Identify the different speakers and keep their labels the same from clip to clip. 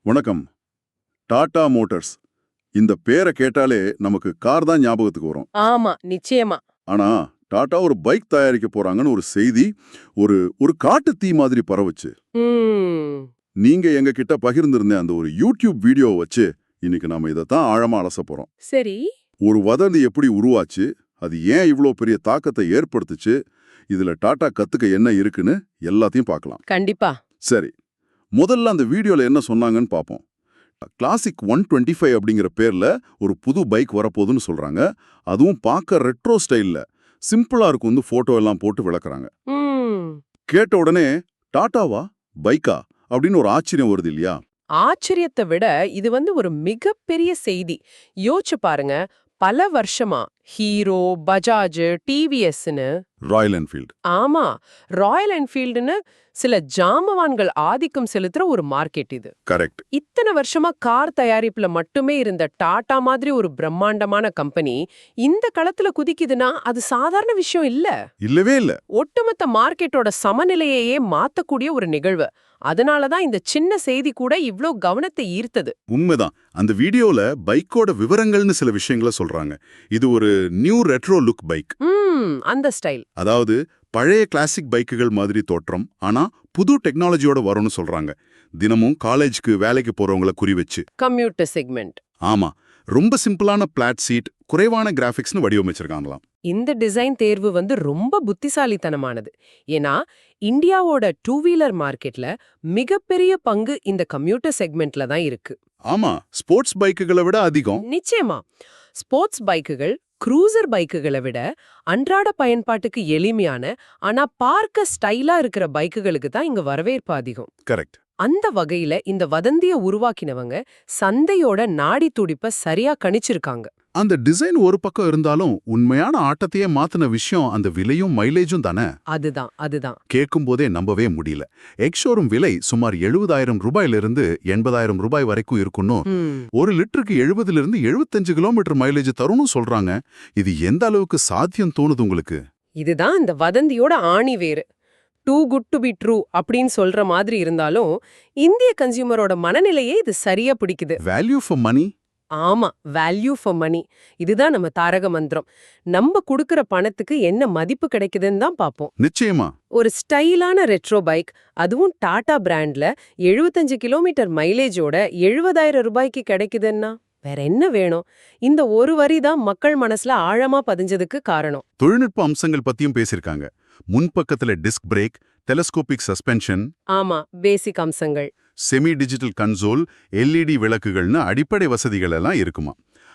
Speaker 1: வணக்கம். டாடா மோட்டார்ஸ் இந்த பேரை கேட்டாலே நமக்கு கார் தான் ஞாபகத்துக்கு வரும்.
Speaker 2: ஆமா, நிச்சயமா.
Speaker 1: ஆனா டாடா ஒரு பைக் தயாரிக்க போறாங்கன்னு ஒரு செய்தி ஒரு ஒரு காட்டு தீ மாதிரி பரவுச்சு.
Speaker 2: ம்.
Speaker 1: நீங்க எங்க கிட்ட பகிர்ந்திருந்த அந்த ஒரு யூடியூப் வீடியோவை வச்சு இன்னைக்கு நாம இதைத்தான் ஆழமா அலச போறோம்.
Speaker 2: சரி.
Speaker 1: ஒரு வதந்தி எப்படி உருவாச்சு, அது ஏன் இவ்ளோ பெரிய தாக்கத்தை ஏற்படுத்துச்சு, இதுல டாடா கத்துக்க என்ன இருக்குன்னு எல்லாத்தையும் பார்க்கலாம்.
Speaker 2: கண்டிப்பா.
Speaker 1: சரி, முதல்ல அந்த வீடியோல என்ன சொன்னாங்கன்னு பார்ப்போம். கிளாசிக் 125 அப்படிங்கிற பேர்ல ஒரு புது பைக் வரப்போகுதுன்னு சொல்றாங்க. அதுவும் பார்க்க ரெட்ரோ ஸ்டைல்ல சிம்பிளா இருக்கும், போட்டோ எல்லாம் போட்டு விளக்குறாங்க.
Speaker 2: ம்.
Speaker 1: கேட்ட உடனே டாடாவா, பைக்கா அப்படின்னு ஒரு ஆச்சரியம் வருது இல்லையா?
Speaker 2: ஆச்சரியத்தை விட இது ஒரு மிகப்பெரிய செய்தி. யோசிச்சு பாருங்க. பல வருஷமா ஹீரோ, பஜாஜ், டிவிஎஸ்னு
Speaker 1: ராயல் என்ஃபீல்ட்.
Speaker 2: ஆமா, ராயல் என்ஃபீல்டுன்னு சில ஜாமவான்கள் ஆதிக்கம் செலுத்துற ஒரு மார்க்கெட் இது.
Speaker 1: கரெக்ட்.
Speaker 2: இத்தனை வருஷமா கார் தயாரிப்புல மட்டுமே இருந்த டாடா மாதிரி ஒரு பிரம்மாண்டமான கம்பெனி இந்த களத்துல குதிக்குதுன்னா அது சாதாரண விஷயம் இல்ல.
Speaker 1: இல்லவே இல்ல.
Speaker 2: ஒட்டுமொத்த மார்க்கெட்டோட சமநிலையையே மாத்தக்கூடிய ஒரு நிகழ்வு. அதனாலதான் இந்த சின்ன செய்தி கூட இவ்ளோ கவனத்தை ஈர்த்தது.
Speaker 1: உண்மைதான். அந்த வீடியோல பைக்கோட விவரங்கள்னு சில விஷயங்களை சொல்றாங்க. இது ஒரு நியூ ரெட்ரோ லுக் பைக்.
Speaker 2: அந்த ஸ்டைல்.
Speaker 1: அதாவது பழைய கிளாசிக் பைக்குகள் மாதிரி தோற்றம், ஆனா புது டெக்னாலஜியோட வரும்னு சொல்றாங்க. தினமும் காலேஜ்க்கு வேலைக்கு போறவங்கள குறி வச்சு.
Speaker 2: Computer segment.
Speaker 1: ஆமா, ரொம்ப சிம்பிளான பிளாட் சீட், குறைவான கிராபிக்ஸ்னு வடிவமைச்சிருக்காங்களாம்.
Speaker 2: இந்த டிசைன் தேர்வு ரொம்ப புத்திசாலித்தனமானது. ஏன்னா இந்தியாவோட டூ வீலர் மார்க்கெட்ல மிகப்பெரிய பங்கு இந்த கம்யூட்டர் செக்மெண்ட்ல தான் இருக்கு.
Speaker 1: ஆமா, ஸ்போர்ட்ஸ் பைக்குகளை விட அதிகம்.
Speaker 2: நிச்சயமா. ஸ்போர்ட்ஸ் பைக்குகள் க்ரூசர் பைக்குகளை விட அன்றாட பயன்பாட்டுக்கு எளிமையான ஆனா பார்க்க ஸ்டைலா இருக்கிற பைக்குகளுக்கு தான் இங்க வரவேற்பு அதிகம்.
Speaker 1: கரெக்ட்.
Speaker 2: அந்த வகையில இந்த வதந்திய உருவாக்கினவங்க சந்தையோட நாடி துடிப்ப சரியா கணிச்சிருக்காங்க.
Speaker 1: அந்த டிசைன் ஒரு பக்கம் இருந்தாலும் உண்மையான ஆட்டத்தையே மாத்தின விஷயம் அந்த விலையும் மைலேஜும் தானே.
Speaker 2: அதுதான்
Speaker 1: கேட்கும் போதே நம்பவே முடியல. எக்ஸோரும் விலை சுமார் 70,000 ரூபாயிலிருந்து 80,000 ரூபாய் வரைக்கும் இருக்கணும். ஒரு லிட்டருக்கு 70லிருந்து 75 கிலோமீட்டர் மைலேஜ் தரும்னு சொல்றாங்க. இது எந்த அளவுக்கு சாத்தியம் தோணுது உங்களுக்கு?
Speaker 2: இதுதான் இந்த வதந்தியோட ஆணி வேறு. Too good to be true அப்படின்னு சொல்ற மாதிரி இருந்தாலும் இந்திய கன்சியூமரோட மனநிலையே இது சரியா பிடிக்குது.
Speaker 1: Value for money.
Speaker 2: ஆமா, வேல்யூ ஃபார் மணி. இதுதான் நம்ம தாரக மந்திரம். நம்ம கொடுக்கற பணத்துக்கு என்ன மதிப்பு கிடைக்குதுன்னு தான் பாப்போம்.
Speaker 1: நிச்சயமா.
Speaker 2: ஒரு ஸ்டைலான ரெட்ரோ பைக், அதுவும் டாடா பிராண்ட்ல 75 கிலோமீட்டர் மைலேஜோட 70,000 ரூபாய்க்கு கிடைக்குதுன்னா வேற என்ன வேணும்? இந்த ஒரு வரி தான் மக்கள் மனசுல ஆழமா பதிஞ்சதுக்கு காரணம்.
Speaker 1: தொழில்நுட்ப அம்சங்கள் பத்தியும் பேசியிருக்காங்க. முன்பக்கத்துல டிஸ்க் பிரேக், டெலஸ்கோபிக் சஸ்பென்ஷன்.
Speaker 2: ஆமா, பேசிக் அம்சங்கள்.
Speaker 1: செமி டிஜிட்டல் கன்சோல், எல்இடி விளக்குகள்னு அடிப்படை வசதிகள் எல்லாம் இருக்குமா.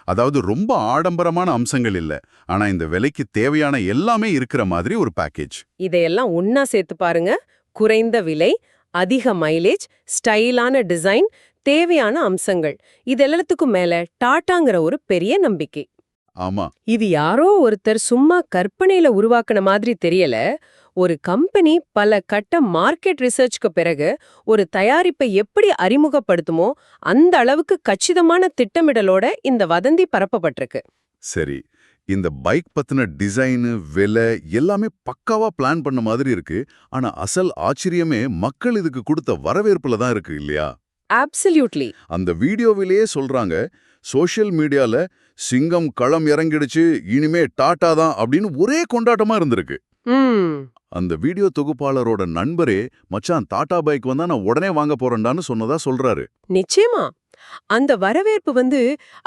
Speaker 1: அதாவது ரொம்ப ஆடம்பரமான அம்சங்கள் இல்ல, ஆனா இந்த விலைக்கு தேவையான எல்லாமே இருக்கிற மாதிரி ஒரு பேக்கேஜ்.
Speaker 2: இதையெல்லாம் ஒன்னா சேர்த்து பாருங்க. குறைந்த விலை, அதிக மைலேஜ், ஸ்டைலான டிசைன், தேவையான அம்சங்கள், இதெல்லாத்துக்கும் மேல டாடாங்கிற ஒரு பெரிய நம்பிக்கை.
Speaker 1: ஆமா,
Speaker 2: இது யாரோ ஒருத்தர் சும்மா கற்பனையில உருவாக்குன மாதிரி தெரியல. ஒரு கம்பெனி பல கட்ட மார்க்கெட் ரிசர்ச்க்கு பிறகு ஒரு தயாரிப்பை எப்படி அறிமுகப்படுத்துமோ அந்த அளவுக்கு கச்சிதமான திட்டமிடலோட இந்த வதந்தி பரப்பப்பட்டிருக்கு.
Speaker 1: சரி. இந்த பைக் பத்தின டிசைனு, விலை எல்லாமே பக்காவா பிளான் பண்ண மாதிரி இருக்கு. ஆனா அசல் ஆச்சரியமே மக்கள் இதுக்கு கொடுத்த வரவேற்புல தான் இருக்கு இல்லையா?
Speaker 2: அப்சல்யூட்லி.
Speaker 1: அந்த வீடியோவிலேயே சொல்றாங்க, சோஷியல் மீடியால சிங்கம் களம் இறங்கிடுச்சு, இனிமே டாடா தான் அப்படின்னு ஒரே கொண்டாட்டமா இருந்திருக்கு. அந்த வீடியோ தொகுப்பாளரோட நண்பரே, மச்சான் டாடா பைக் வந்தா நான் உடனே வாங்க போறேன்டான்னு சொன்னதா சொல்றாரு.
Speaker 2: நிச்சயமா. அந்த வரவேற்பு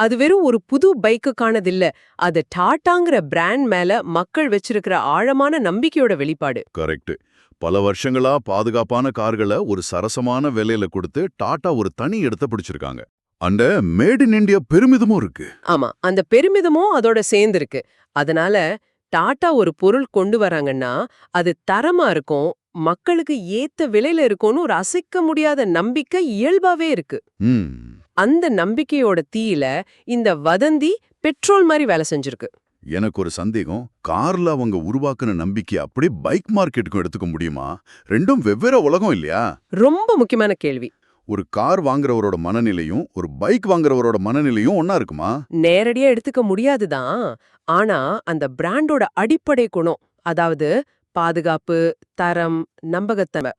Speaker 2: அது வெறும் ஒரு புது பைக்குக்கானதில்ல. அது டாடாங்கிற பிராண்ட் மேல மக்கள் வச்சிருக்கிற ஆழமான நம்பிக்கையோட வெளிப்பாடு.
Speaker 1: கரெக்ட். பல வருஷங்களா பாதுகாப்பான கார்களை ஒரு சரசமான விலையில கொடுத்து டாடா ஒரு தனி இடத்தை பிடிச்சிருக்காங்க. அந்த மேட் இன் இந்தியா பெருமிதமும் இருக்கு.
Speaker 2: ஆமா, அந்த பெருமிதமும் அதோட சேர்ந்திருக்கு. அதனால டாடா ஒரு பொருள் கொண்டு வராங்கன்னா அது தரமா இருக்கும், மக்களுக்கு ஏத்த விலையில இருக்கும்னு ஒரு அசைக்க முடியாத நம்பிக்கை இயல்பாவே இருக்கு. அந்த நம்பிக்கையோட தீயில இந்த வதந்தி பெட்ரோல் மாதிரி வேலை செஞ்சிருக்கு.
Speaker 1: எனக்கு ஒரு சந்தேகம். கார்ல அவங்க உருவாக்குன நம்பிக்கை அப்படியே பைக் மார்க்கெட்டுக்கும் எடுத்துக்க முடியுமா? ரெண்டும் வெவ்வேறு உலகம் இல்லையா?
Speaker 2: ரொம்ப முக்கியமான கேள்வி.
Speaker 1: ஒரு கார் வாங்குறவரோட மனநிலையும் ஒரு பைக் வாங்குறவரோட மனநிலையும் ஒன்னா இருக்குமா?
Speaker 2: நேரடியா எடுத்துக்க முடியாதுதான். ஆனா அந்த பிராண்டோட அடிப்படை குணம், அதாவது பாதுகாப்பு, தரம், நம்பகத்தன்மை,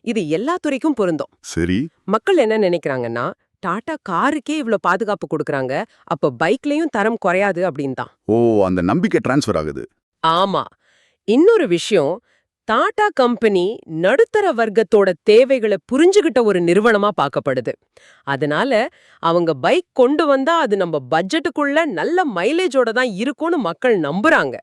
Speaker 2: இது எல்லா துறைக்கும் பொருந்தும்.
Speaker 1: சரி.
Speaker 2: மக்கள் என்ன நினைக்கிறாங்கன்னா, டாடா காருக்கே இவ்ளோ பாதுகாப்பு கொடுக்கறாங்க, அப்ப பைக்லயும் தரம் குறையாது அப்படின்னு தான்.
Speaker 1: ஓ, அந்த நம்பிக்கை டிரான்ஸ்ஃபர் ஆகுது.
Speaker 2: ஆமா. இன்னொரு விஷயம், டாடா கம்பெனி நடுத்தர வர்க்கத்தோட தேவைகளை புரிஞ்சுகிட்ட ஒரு நிறுவனமா பார்க்கப்படுது. அதனால அவங்க பைக் கொண்டு வந்தா அது நம்ம பட்ஜெட்டுக்குள்ள நல்ல மைலேஜோட தான் இருக்கும்னு மக்கள் நம்புறாங்க.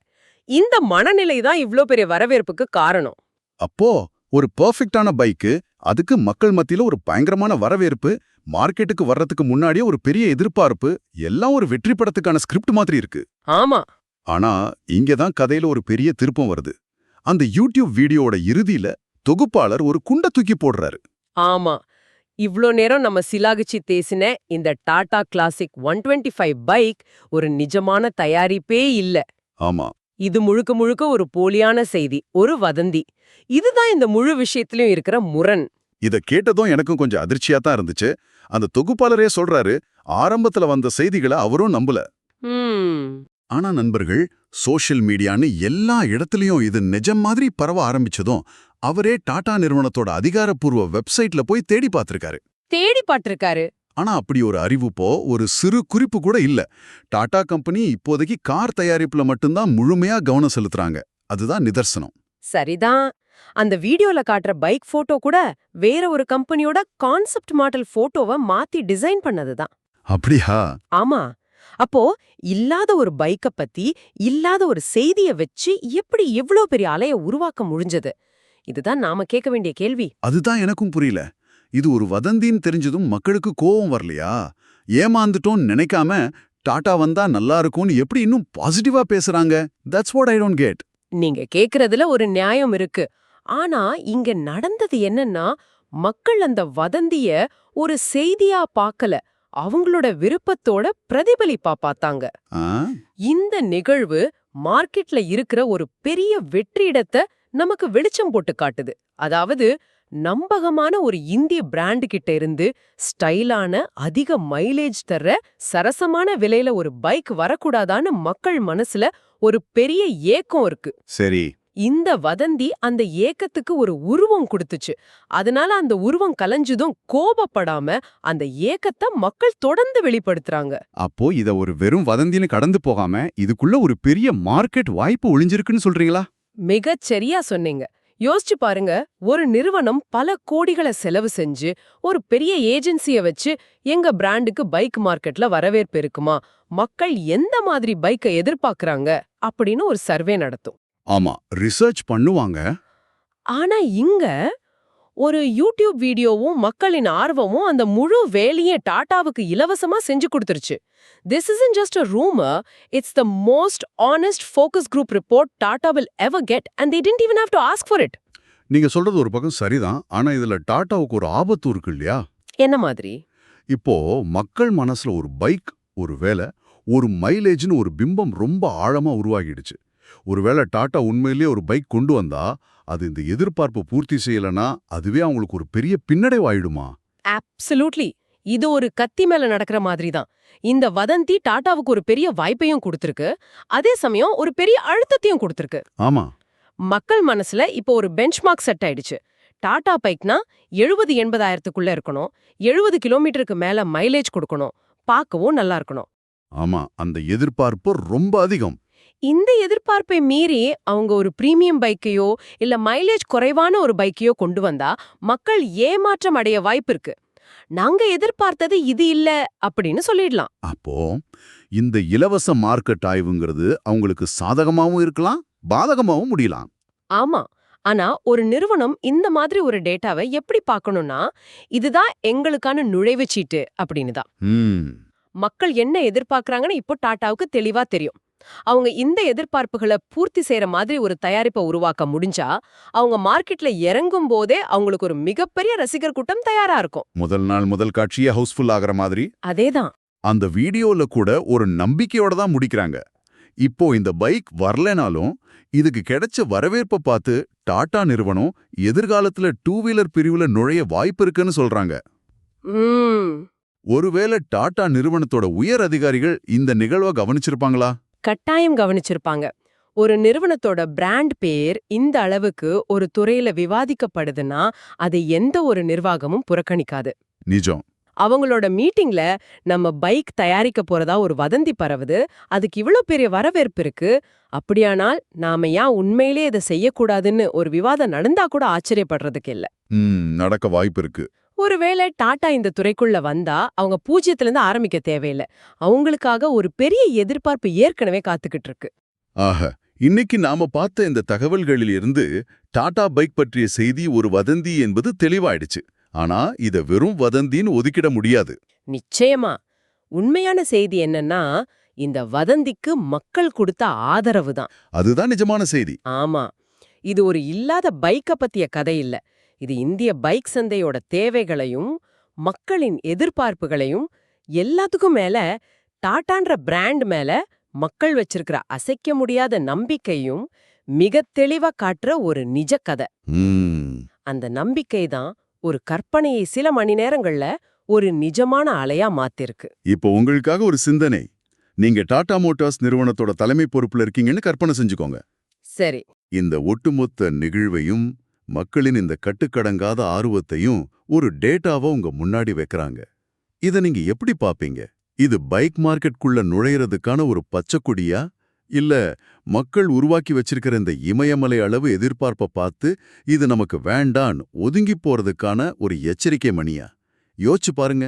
Speaker 2: இந்த மனநிலை தான் இவ்ளோ பெரிய வரவேற்புக்கு காரணம்.
Speaker 1: அப்போ ஒரு பெர்ஃபெக்ட்டான பைக்கு, அதுக்கு மக்கள் மத்தியில ஒரு பயங்கரமான வரவேற்பு, மார்க்கெட்டுக்கு வர்றதுக்கு முன்னாடியே ஒரு பெரிய எதிர்பார்ப்பு, எல்லாம் ஒரு வெற்றி படத்துக்கான ஸ்கிரிப்ட் மாதிரி இருக்கு.
Speaker 2: ஆமா.
Speaker 1: ஆனா இங்க தான் கதையில ஒரு பெரிய திருப்பம் வருது. அந்த யூடியூப் வீடியோவோட இறுதியில தொகுப்பாளர் ஒரு குண்ட தூக்கி போடுறாரு.
Speaker 2: ஆமா. இவ்ளோ நேரம் நம்ம சிலாகிச்சு பேசின இந்த டாடா கிளாசிக் 125 பைக் ஒரு நிஜமான தயாரிப்பே இல்ல.
Speaker 1: ஆமா.
Speaker 2: இது முழுக்க முழுக்க ஒரு போலியான செய்தி, ஒரு வதந்தி. இதுதான் இந்த முழு விஷயத்திலயும் இருக்கிற முரண்.
Speaker 1: இத கேட்டதும் எனக்கும் கொஞ்சம் அதிர்ச்சியா தான் இருந்துச்சு. அந்த தொகுப்பாளரே சொல்றாரு, ஆரம்பத்துல வந்த செய்திகளை அவரும் நம்பல.
Speaker 2: ம்.
Speaker 1: ஆனா நண்பர்கள், சோஷியல் மீடியான்னு எல்லா இடத்துலயும் இது நிஜம் மாதிரி பரவ ஆரம்பிச்சதும் அவரே டாடா நிறுவனத்தோட அதிகாரப்பூர்வ வெப்சைட்ல போய் தேடி பார்த்திருக்காரு.
Speaker 2: தேடி பாத்திருக்காரு.
Speaker 1: ஆனா அப்படி ஒரு அறிவிப்போ ஒரு சிறு குறிப்பு கூட இல்ல. டாடா கம்பெனி இப்போதைக்கு கார் தயாரிப்புல மட்டும்தான் முழுமையா கவனம் செலுத்துறாங்க. அதுதான் நிதர்சனம்.
Speaker 2: சரிதான். அந்த வீடியோல காட்டுற பைக் போட்டோ கூட வேற ஒரு கம்பெனியோட கான்செப்ட் மாடல் போட்டோவை மாத்தி டிசைன் பண்ணதுதான்.
Speaker 1: அப்படியா?
Speaker 2: ஆமா. அப்போ இல்லாத ஒரு பைக்க பத்தி இல்லாத ஒரு செய்திய வச்சு எப்படி இவ்ளோ பெரிய அலைய உருவாக்க முடிஞ்சது? இதுதான் நாம கேட்க வேண்டிய கேள்வி.
Speaker 1: அதுதான் எனக்கும் புரியல. இது ஒரு வதந்தின்னு தெரிஞ்சதும் மக்களுக்கு கோவம் வரலையா? ஏமாந்துட்டோம்னு நினைக்காம டாடா வந்தா நல்லா இருக்கும்னு எப்படி இன்னும் பாசிட்டிவா பேசுறாங்க? That's what I don't get.
Speaker 2: நீங்க கேக்குறதுல ஒரு நியாயம் இருக்கு. ஆனா இங்க நடந்தது என்னன்னா, மக்கள் அந்த வதந்திய ஒரு செய்தியா பார்க்கல, அவங்களோட விருப்பத்தோட பிரதிபலிப்பா பார்த்தாங்க.
Speaker 1: ஆ?
Speaker 2: இந்த நிகழ்வு மார்க்கெட்ல இருக்கிற ஒரு பெரிய வெற்றிடத்தை நமக்கு வெளிச்சம் போட்டு காட்டுது. அதாவது நம்பகமான ஒரு இந்திய பிராண்ட் கிட்ட இருந்து ஸ்டைலான அதிக மைலேஜ் தர்ற சரசமான விலையில ஒரு பைக் வரக்கூடாதான்னு மக்கள் மனசுல ஒரு பெரிய ஏக்கம் இருக்கு.
Speaker 1: சரி.
Speaker 2: இந்த வதந்தி அந்த ஏக்கத்துக்கு ஒரு உருவம் கொடுத்துச்சு. அதனால அந்த உருவம் கலைஞ்சதும் கோபப்படாம அந்த ஏக்கத்தை மக்கள் தொடர்ந்து வெளிப்படுத்துறாங்க.
Speaker 1: அப்போ இத ஒரு வெறும் வதந்தின்னு கடந்து போகாம இதுக்குள்ள ஒரு பெரிய மார்க்கெட் வாய்ப்பு ஒளிஞ்சிருக்குன்னு சொல்றீங்களா?
Speaker 2: மிகச் சரியா சொன்னீங்க. யோசிச்சு பாருங்க, ஒரு நிறுவனம் பல கோடிகளை செலவு செஞ்சு ஒரு பெரிய ஏஜென்சிய வச்சு எங்க பிராண்டுக்கு பைக் மார்க்கெட்ல வரவேற்பு இருக்குமா, மக்கள் எந்த மாதிரி பைக்கை எதிர்பார்க்கறாங்க அப்படின்னு ஒரு சர்வே நடத்தும்.
Speaker 1: ஆமா, ரிசர்ச் பண்ணுவாங்க.
Speaker 2: ஆனா இங்க ஒரு யூடியூப் வீடியோவும் மக்களின் ஆர்வமும் அந்த முழு வேலையை டாடாவுக்கு இலவசமா செஞ்சு கொடுத்துருச்சு. This isn't just a rumor, it's the most honest focus group report Tata will ever get and they didn't even have to ask for it.
Speaker 1: நீங்க சொல்றது ஒரு பக்கம் சரிதான். ஆனா இதுல டாடாவுக்கு ஒரு ஆபத்து இருக்கு இல்லையா?
Speaker 2: என்ன மாதிரி?
Speaker 1: இப்போ மக்கள் மனசுல ஒரு பைக், ஒரு வேலை, ஒரு மைலேஜ்னு ஒரு பிம்பம் ரொம்ப ஆழமா உருவாகிடுச்சு. ஒருவேளை டாடா உண்மையிலேயே ஒரு பைக் கொண்டு வந்தா அது இந்த எதிர்பார்ப்பு பூர்த்தி செய்யலனா அதுவே அவங்களுக்கு ஒரு பெரிய பின்னடைவாயிடுமா?
Speaker 2: Absolutely. இது ஒரு கத்தி மேல நடக்கிற மாதிரி தான். இந்த வதந்தி டாடாவுக்கு ஒரு பெரிய வாய்ப்பையும் கொடுத்திருக்கு, அதே சமயம் ஒரு பெரிய அழுத்தத்தையும் கொடுத்திருக்கு.
Speaker 1: ஆமா.
Speaker 2: மக்கள் மனசுல இப்போ ஒரு பெஞ்ச்மார்க் செட் ஆயிடுச்சு. டாடா பைக்னா 70-80,000க்குள்ள இருக்கணும், 70 கிலோமீட்டருக்கு மேல மைலேஜ் கொடுக்கணும், பார்க்கவும் நல்லா இருக்கணும்.
Speaker 1: ஆமா, அந்த எதிர்பார்ப்பு ரொம்ப அதிகம்.
Speaker 2: இந்த எதிர்பார்ப்பை மீறி அவங்க ஒரு பிரீமியம் பைக்கையோ இல்ல மைலேஜ் குறைவான ஒரு பைக்கையோ கொண்டு வந்தா மக்கள் ஏமாற்றம் அடைய வாய்ப்பு இருக்கு. நாங்க எதிர்பார்த்தது இது இல்ல அப்படின்னு சொல்லிடலாம்.
Speaker 1: அப்போ இந்த இலவச மார்க்கெட் ஆய்வுங்கிறது அவங்களுக்கு சாதகமாவும் இருக்கலாம், பாதகமாவும் முடியலாம்.
Speaker 2: ஆமா. ஆனா ஒரு நிறுவனம் இந்த மாதிரி ஒரு டேட்டாவை எப்படி பார்க்கணும்னா, இதுதான் எங்களுக்கான நுழைவுச்சீட்டு அப்படின்னு தான். மக்கள் என்ன எதிர்பார்க்கறாங்கன்னு இப்போ டாடாவுக்கு தெளிவா தெரியும். அவங்க இந்த எதிர்பார்ப்புகளை பூர்த்தி செய்யற மாதிரி ஒரு தயாரிப்பை உருவாக்க முடிஞ்சா அவங்க மார்க்கெட்ல இறங்கும் போதே அவங்களுக்கு ஒரு மிகப்பெரிய ரசிகர் கூட்டம் தயாரா இருக்கும்.
Speaker 1: முதல் நாள் முதல் காட்சியே ஹவுஸ்ஃபுல் ஆகிற மாதிரி.
Speaker 2: அதேதான்.
Speaker 1: அந்த வீடியோல கூட ஒரு நம்பிக்கையோட தான் முடிக்கிறாங்க. இப்போ இந்த பைக் வரலனாலும் இதுக்கு கிடைச்ச வரவேற்பை பார்த்து டாடா நிறுவனம் எதிர்காலத்துல 2 வீலர் பிரிவுல நுழைய வாய்ப்பு இருக்குன்னு சொல்றாங்க. ஒருவேளை டாடா நிறுவனத்தோட உயர் அதிகாரிகள் இந்த நிகழ்வை கவனிச்சிருப்பாங்களா?
Speaker 2: கட்டாயம் கவனிச்சிருப்பாங்க. ஒரு நிறுவனத்தோட பிராண்ட் பேர் இந்த அளவுக்கு ஒரு துறையில விவாதிக்கப்படுதுன்னா அதை எந்த ஒரு நிர்வாகமும் புறக்கணிக்காது.
Speaker 1: நிஜம்.
Speaker 2: அவங்களோட மீட்டிங்ல நம்ம பைக் தயாரிக்க போறதா ஒரு வதந்தி பரவுது, அதுக்கு இவ்ளோ பெரிய வரவேற்பு இருக்கு. அப்படியானால் நாம ஏன் உண்மையிலே இதை செய்யக்கூடாதுன்னு ஒரு விவாதம் நடந்தா கூட ஆச்சரியப்படுறதுக்கு இல்ல.
Speaker 1: நடக்க வாய்ப்பு இருக்கு.
Speaker 2: ஒருவேளை டாடா இந்த துறைக்குள்ள வந்தா அவங்க பூஜ்யத்துல இருந்து ஆரம்பிக்க தேவையில்ல. அவங்களுக்காக ஒரு பெரிய எதிர்பார்ப்பு ஏற்கனவே காத்துக்கிட்டு இருக்கு.
Speaker 1: ஆக, இன்னைக்கு நாம பார்த்த இந்த தகவல்களில் இருந்து டாடா பைக் பற்றிய செய்தி ஒரு வதந்தி என்பது தெளிவாயிடுச்சு. ஆனா இத வெறும் வதந்தின்னு ஒதுக்கிட முடியாது.
Speaker 2: நிச்சயமா. உண்மையான செய்தி என்னன்னா, இந்த வதந்திக்கு மக்கள் கொடுத்த ஆதரவு தான்.
Speaker 1: அதுதான் நிஜமான செய்தி.
Speaker 2: ஆமா. இது ஒரு இல்லாத பைக்க பத்திய கதை இல்ல. இது இந்திய பைக் சந்தையோட தேவைகளையும், மக்களின் எதிர்பார்ப்புகளையும், எல்லாத்துக்கும் மேல டாடான்ற பிராண்ட் மேல மக்கள் வச்சிருக்கிற அசைக்க முடியாத நம்பிக்கையும் மிகத் தெளிவா காட்டுற ஒரு நிஜ கதை.
Speaker 1: ம்,
Speaker 2: அந்த நம்பிக்கை தான் ஒரு கற்பனையை சில மணி நேரங்கள்ல ஒரு நிஜமான அலையா மாத்திருக்கு.
Speaker 1: இப்போ உங்களுக்காக ஒரு சிந்தனை. நீங்க டாடா மோட்டார்ஸ் நிறுவனத்தோட தலைமை பொறுப்புல இருக்கீங்கன்னு கற்பனை செஞ்சுக்கோங்க.
Speaker 2: சரி.
Speaker 1: இந்த ஒட்டுமொத்த நிகழ்வையும் மக்களின் இந்த கட்டுக்கடங்காத ஆர்வத்தையும் ஒரு டேட்டாவா உங்க முன்னாடி வைக்கறாங்க. இத நீங்க எப்படி பாப்பீங்க? இது பைக் மார்க்கெட்குள்ள நுழையறதுக்கான ஒரு பச்சைக்கொடியா, இல்ல மக்கள் உருவாக்கி வச்சிருக்கிற இந்த இமயமலை அளவு எதிர்பார்ப்ப பார்த்து இது நமக்கு வேண்டான் ஒதுங்கி போறதுக்கான ஒரு எச்சரிக்கை மணியா? யோசிச்சு பாருங்க.